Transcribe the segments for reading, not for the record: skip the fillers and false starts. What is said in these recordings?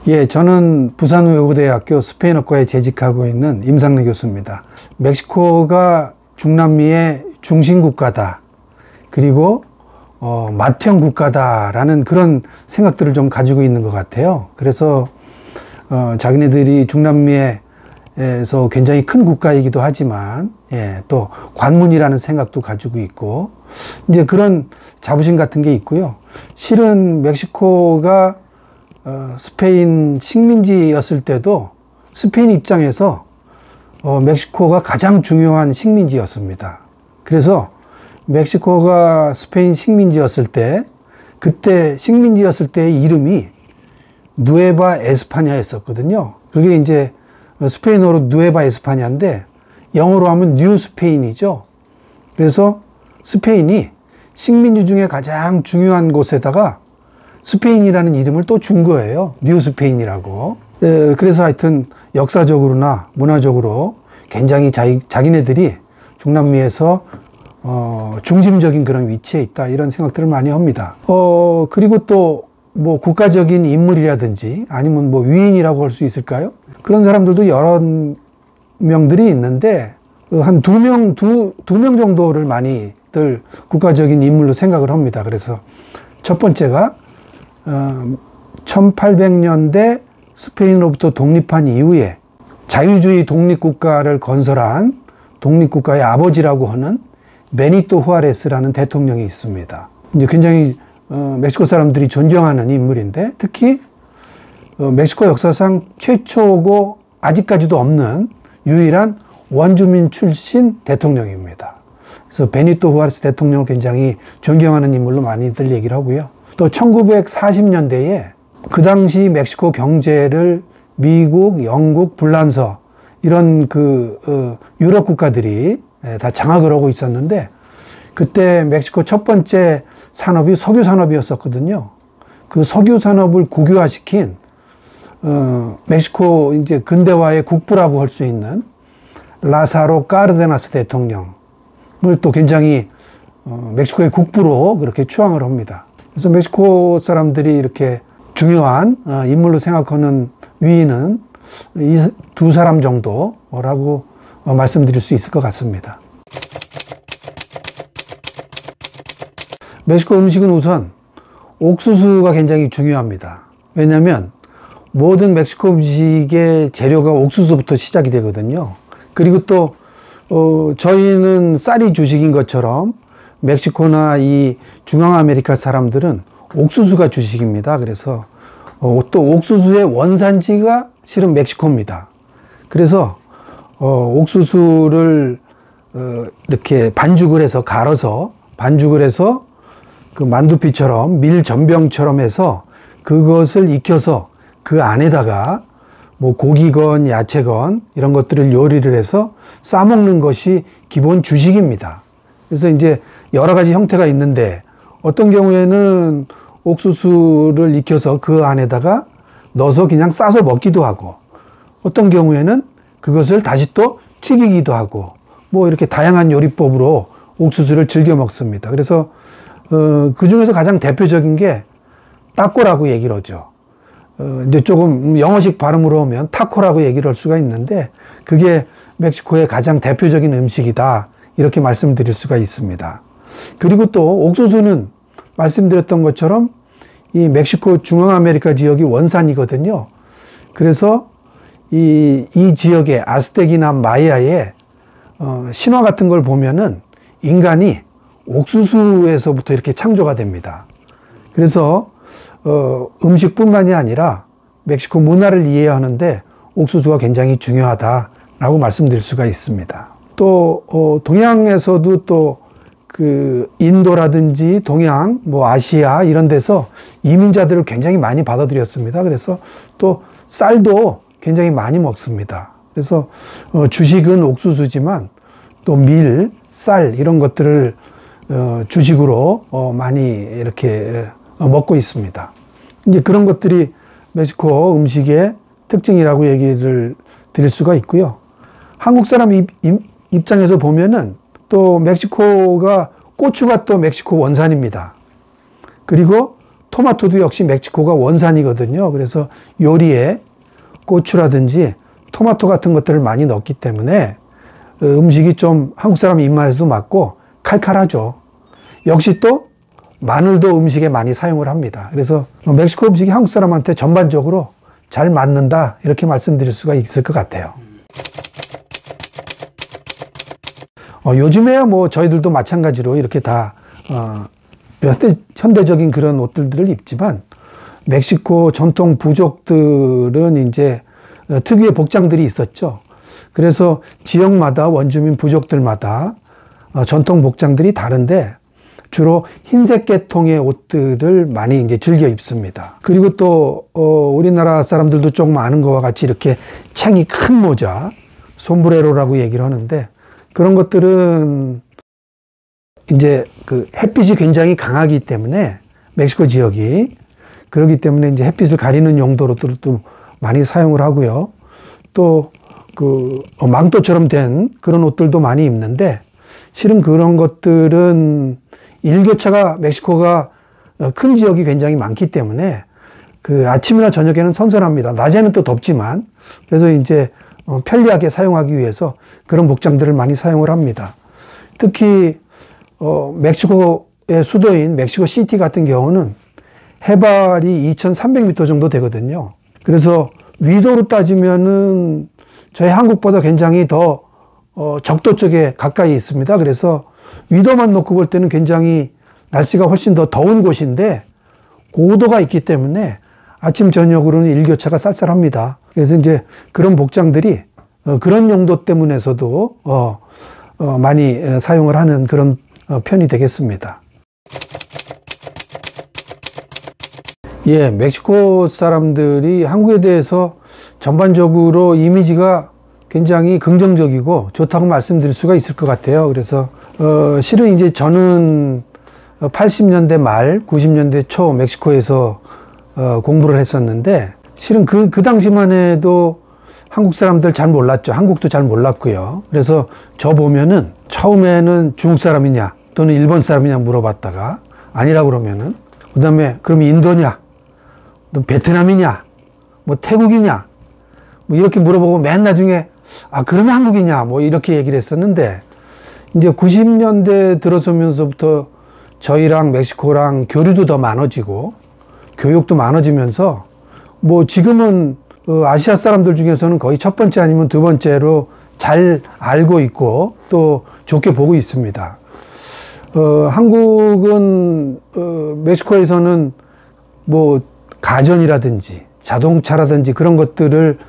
예, 저는 부산외국어대학교 스페인어과에 재직하고 있는 임상래 교수입니다. 멕시코가 중남미의 중심국가다. 그리고 맏형 국가다라는 그런 생각들을 좀 가지고 있는 것 같아요. 그래서 자기네들이 중남미에서 굉장히 큰 국가이기도 하지만 또 관문이라는 생각도 가지고 있고 이제 그런 자부심 같은 게 있고요. 실은 멕시코가 스페인 식민지였을 때도 스페인 입장에서 멕시코가 가장 중요한 식민지였습니다. 그래서 멕시코가 스페인 식민지였을 때 그때 식민지였을 때의 이름이 누에바 에스파냐였었거든요. 그게 이제 스페인어로 누에바 에스파냐인데 영어로 하면 뉴 스페인이죠. 그래서 스페인이 식민지 중에 가장 중요한 곳에다가 스페인이라는 이름을 또 준 거예요. 뉴 스페인이라고. 그래서 하여튼 역사적으로나 문화적으로 굉장히 자기네들이 중남미에서 중심적인 그런 위치에 있다 이런 생각들을 많이 합니다. 그리고 또 뭐 국가적인 인물이라든지 아니면 뭐 위인이라고 할 수 있을까요? 그런 사람들도 여러 명들이 있는데 한 두 명 정도를 많이들 국가적인 인물로 생각을 합니다. 그래서 첫 번째가 1800년대 스페인으로부터 독립한 이후에 자유주의 독립국가를 건설한 독립국가의 아버지라고 하는 베니토 후아레스라는 대통령이 있습니다. 이제 굉장히 멕시코 사람들이 존경하는 인물인데 특히 멕시코 역사상 최초고 아직까지도 없는 유일한 원주민 출신 대통령입니다. 그래서 베니토 후아레스 대통령을 굉장히 존경하는 인물로 많이들 얘기를 하고요. 또 1940년대에 그 당시 멕시코 경제를 미국, 영국, 불란서 이런 유럽 국가들이 다 장악을 하고 있었는데 그때 멕시코 첫 번째 산업이 석유 산업이었었거든요. 그 석유 산업을 국유화시킨 멕시코 이제 근대화의 국부라고 할 수 있는 라사로 카르데나스 대통령을 또 굉장히 멕시코의 국부로 그렇게 추앙을 합니다. 그래서 멕시코 사람들이 이렇게 중요한 인물로 생각하는 위인은 이 두 사람 정도라고 말씀드릴 수 있을 것 같습니다. 멕시코 음식은 우선 옥수수가 굉장히 중요합니다. 왜냐하면 모든 멕시코 음식의 재료가 옥수수부터 시작이 되거든요. 그리고 또 저희는 쌀이 주식인 것처럼 멕시코나 이 중앙아메리카 사람들은 옥수수가 주식입니다. 그래서 또 옥수수의 원산지가 실은 멕시코입니다. 그래서 옥수수를 이렇게 반죽을 해서 갈아서 반죽을 해서 그 만두피처럼 밀 전병처럼 해서 그것을 익혀서 그 안에다가 뭐 고기건 야채건 이런 것들을 요리를 해서 싸먹는 것이 기본 주식입니다. 그래서 이제 여러 가지 형태가 있는데 어떤 경우에는 옥수수를 익혀서 그 안에다가 넣어서 그냥 싸서 먹기도 하고 어떤 경우에는 그것을 다시 또 튀기기도 하고 뭐 이렇게 다양한 요리법으로 옥수수를 즐겨 먹습니다. 그래서 그 중에서 가장 대표적인 게 타코라고 얘기를 하죠. 이제 조금 영어식 발음으로 하면 타코라고 얘기를 할 수가 있는데 그게 멕시코의 가장 대표적인 음식이다 이렇게 말씀드릴 수가 있습니다. 그리고 또 옥수수는 말씀드렸던 것처럼 이 멕시코 중앙아메리카 지역이 원산이거든요. 그래서 이 지역의 아스텍이나 마야의 신화 같은 걸 보면은 인간이 옥수수에서부터 이렇게 창조가 됩니다. 그래서 음식뿐만이 아니라 멕시코 문화를 이해하는데 옥수수가 굉장히 중요하다라고 말씀드릴 수가 있습니다. 또 동양에서도 또 그 인도라든지 동양, 뭐 아시아 이런 데서 이민자들을 굉장히 많이 받아들였습니다. 그래서 또 쌀도 굉장히 많이 먹습니다. 그래서 주식은 옥수수지만 또 밀, 쌀 이런 것들을 주식으로 많이 이렇게 먹고 있습니다. 이제 그런 것들이 멕시코 음식의 특징이라고 얘기를 드릴 수가 있고요. 한국 사람 입장에서 보면은 또 멕시코가 고추가 또 멕시코 원산입니다. 그리고 토마토도 역시 멕시코가 원산이거든요. 그래서 요리에 고추라든지 토마토 같은 것들을 많이 넣기 때문에 음식이 좀 한국 사람 입맛에도 맞고 칼칼하죠. 역시 또 마늘도 음식에 많이 사용을 합니다. 그래서 멕시코 음식이 한국 사람한테 전반적으로 잘 맞는다 이렇게 말씀드릴 수가 있을 것 같아요. 요즘에야 뭐 저희들도 마찬가지로 이렇게 다 현대적인 그런 옷들을 입지만 멕시코 전통 부족들은 이제 특유의 복장들이 있었죠. 그래서 지역마다 원주민 부족들마다 전통 복장들이 다른데 주로 흰색 계통의 옷들을 많이 이제 즐겨 입습니다. 그리고 또 우리나라 사람들도 조금 아는 것과 같이 이렇게 챙이 큰 모자, 솜브레로라고 얘기를 하는데 그런 것들은 이제 그 햇빛이 굉장히 강하기 때문에 멕시코 지역이 그렇기 때문에 이제 햇빛을 가리는 용도로도 또 많이 사용을 하고요. 또 그 망토처럼 된 그런 옷들도 많이 입는데 실은 그런 것들은 일교차가 멕시코가 큰 지역이 굉장히 많기 때문에 그 아침이나 저녁에는 선선합니다. 낮에는 또 덥지만 그래서 이제 편리하게 사용하기 위해서 그런 복장들을 많이 사용을 합니다. 특히 멕시코의 수도인 멕시코 시티 같은 경우는 해발이 2,300m 정도 되거든요. 그래서 위도로 따지면은 저희 한국보다 굉장히 더 적도 쪽에 가까이 있습니다. 그래서 위도만 놓고 볼 때는 굉장히 날씨가 훨씬 더 더운 곳인데 고도가 있기 때문에 아침 저녁으로는 일교차가 쌀쌀합니다. 그래서 이제 그런 복장들이 그런 용도 때문에서도 많이 사용을 하는 그런 편이 되겠습니다. 예, 멕시코 사람들이 한국에 대해서 전반적으로 이미지가 굉장히 긍정적이고 좋다고 말씀드릴 수가 있을 것 같아요. 그래서 실은 이제 저는 80년대 말 90년대 초 멕시코에서 공부를 했었는데 실은 그 당시만 해도 한국 사람들 잘 몰랐죠. 한국도 잘 몰랐고요. 그래서 저 보면은 처음에는 중국 사람이냐 또는 일본 사람이냐 물어봤다가 아니라고 그러면은 그 다음에 그럼 인도냐 또 베트남이냐 뭐 태국이냐 뭐 이렇게 물어보고 맨 나중에 그러면 한국이냐 뭐 이렇게 얘기를 했었는데 이제 90년대 들어서면서부터 저희랑 멕시코랑 교류도 더 많아지고 교육도 많아지면서 뭐 지금은 아시아 사람들 중에서는 거의 첫 번째 아니면 두 번째로 잘 알고 있고 또 좋게 보고 있습니다. 한국은 멕시코에서는 뭐 가전이라든지 자동차라든지 그런 것들을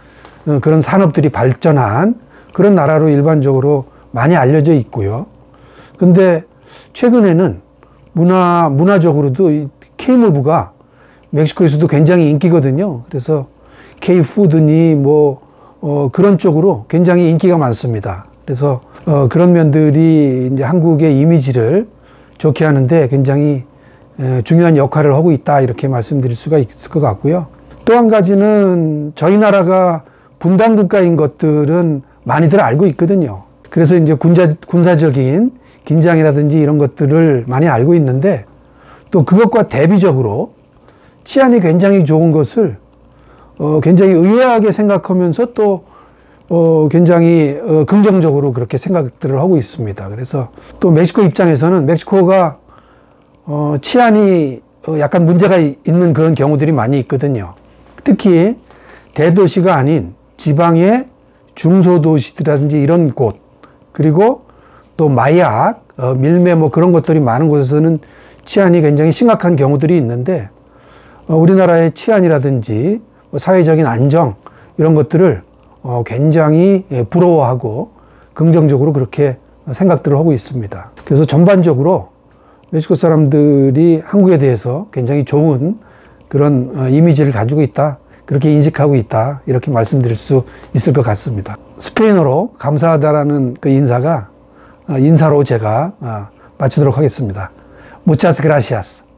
그런 산업들이 발전한 그런 나라로 일반적으로 많이 알려져 있고요. 근데 최근에는 문화적으로도 이 K무브가 멕시코에서도 굉장히 인기거든요. 그래서 K푸드니 뭐 그런 쪽으로 굉장히 인기가 많습니다. 그래서 그런 면들이 이제 한국의 이미지를 좋게 하는데 굉장히 중요한 역할을 하고 있다 이렇게 말씀드릴 수가 있을 것 같고요. 또 한 가지는 저희 나라가 분단 국가인 것들은 많이들 알고 있거든요. 그래서 이제 군사적인 긴장이라든지 이런 것들을 많이 알고 있는데 또 그것과 대비적으로 치안이 굉장히 좋은 것을 굉장히 의아하게 생각하면서 또 굉장히 긍정적으로 그렇게 생각들을 하고 있습니다. 그래서 또 멕시코 입장에서는 멕시코가 치안이 약간 문제가 있는 그런 경우들이 많이 있거든요. 특히 대도시가 아닌 지방의 중소도시라든지 이런 곳 그리고 또 마약, 밀매 뭐 그런 것들이 많은 곳에서는 치안이 굉장히 심각한 경우들이 있는데 우리나라의 치안이라든지 사회적인 안정 이런 것들을 굉장히 부러워하고 긍정적으로 그렇게 생각들을 하고 있습니다. 그래서 전반적으로 멕시코 사람들이 한국에 대해서 굉장히 좋은 그런 이미지를 가지고 있다. 그렇게 인식하고 있다. 이렇게 말씀드릴 수 있을 것 같습니다. 스페인어로 감사하다라는 그 인사로 제가 마치도록 하겠습니다. Muchas gracias.